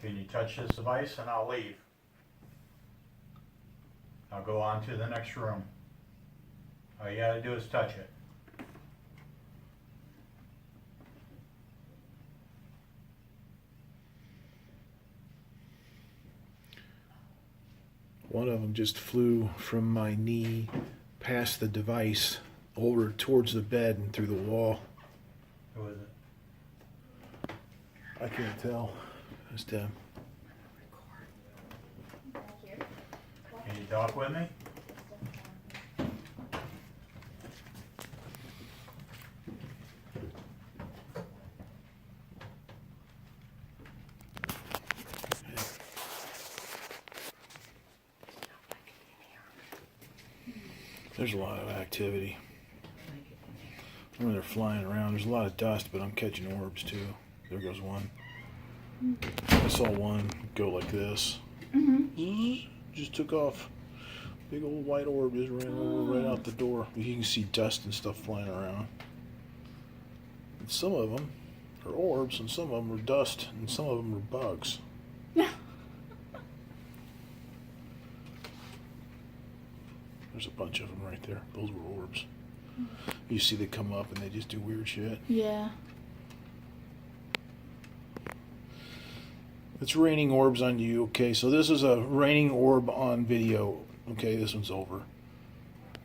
Can you touch this device and I'll leave. I'll go on to the next room. All you gotta do is touch it. One of them just flew from my knee past the device over towards the bed and through the wall. Who is it? I can't tell. It's Tim. Can you talk with me? There's a lot of activity. When they're flying around, there's a lot of dust, but I'm catching orbs too. There goes one. I saw one go like this. Just took off. Big old white orb just ran over right out the door. You can see dust and stuff flying around. And some of them are orbs, and some of them are dust, and some of them are bugs. There's a bunch of them right there. Those were orbs. You see they come up and they just do weird shit. Yeah. It's raining orbs on you. Okay, so this is a raining orb on video. Okay, this one's over.